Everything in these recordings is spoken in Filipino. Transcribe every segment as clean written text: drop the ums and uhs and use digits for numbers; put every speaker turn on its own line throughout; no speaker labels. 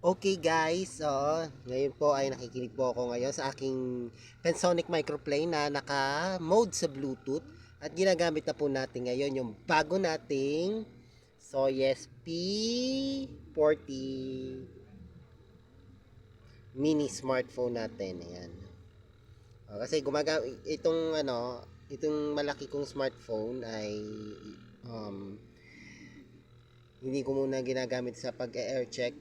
Okay guys, so ngayon po ay nakikinig po ako ngayon sa aking Pensonic Microplane na naka-mode sa Bluetooth at ginagamit na po natin ngayon yung bago nating Soyes P40 mini smartphone natin. Ayan. Kasi itong malaki kong smartphone ay um, hindi ko muna ginagamit sa pag-air check.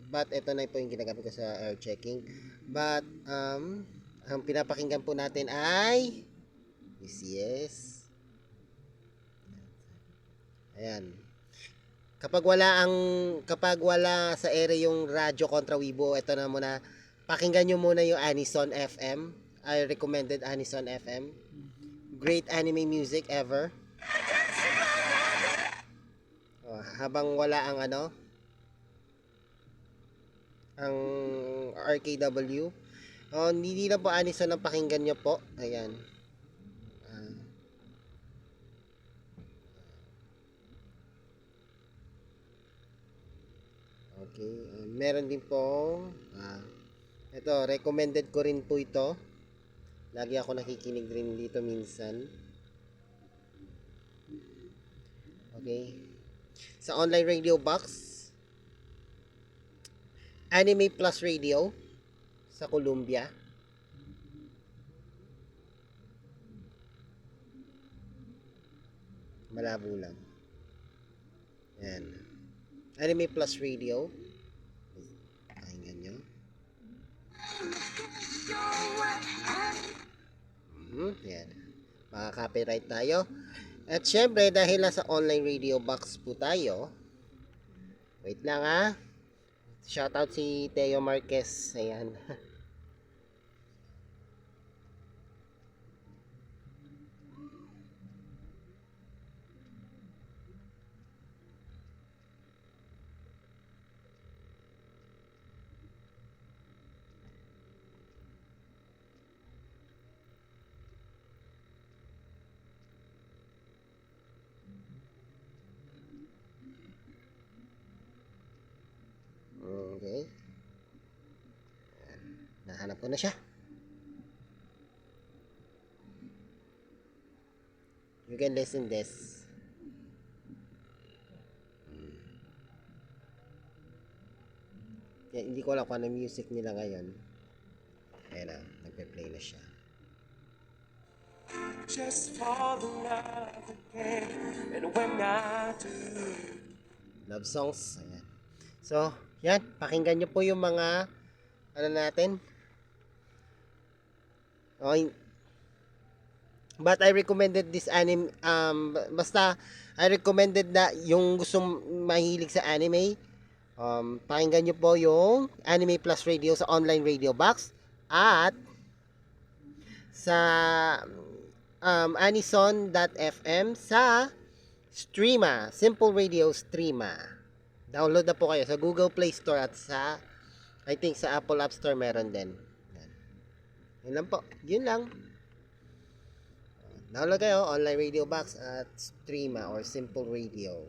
But ito na po yung ginagamit ko sa air checking. But ang pinapakinggan po natin ay yes. Ayan. Kapag wala sa ere yung radyo kontra Weibo, ito na muna. Pakinggan nyo muna yung Anison FM. I recommended Anison FM. Great anime music ever. Habang wala ang RKW. Hindi na po Anison ang pakinggan nyo po. Ayan. Ah, okay. Meron din po. Ito, recommended ko rin po ito. Lagi ako nakikinig rin dito minsan. Okay. Sa online radio box, Anime Plus Radio sa Columbia. Malabo lang. Yan. Anime Plus Radio. Pakinggan nyo. Yan. Maka-copyright tayo. At syempre, dahil nasa online radio box po tayo, wait lang shoutout si Teo Marquez. Ayan. Okay. Nahanap ko na siya. You can listen this. Hindi ko alam kung ano music nila ngayon. Ayan na, nagpe-play na siya. Just for the love again, and when I do. Love songs. Ayan. So, yan. Pakinggan nyo po yung mga natin. Okay. But I recommended this anime. Basta, I recommended na yung gustong mahilig sa anime. Pakinggan nyo po yung Anime Plus Radio sa online radio box. At sa Anison.fm sa Streama, Simple Radio Streama. Download na po kayo sa Google Play Store at I think sa Apple App Store meron din. Yun lang po. Yun lang. Download kayo, online radio box at Streama or Simple Radio.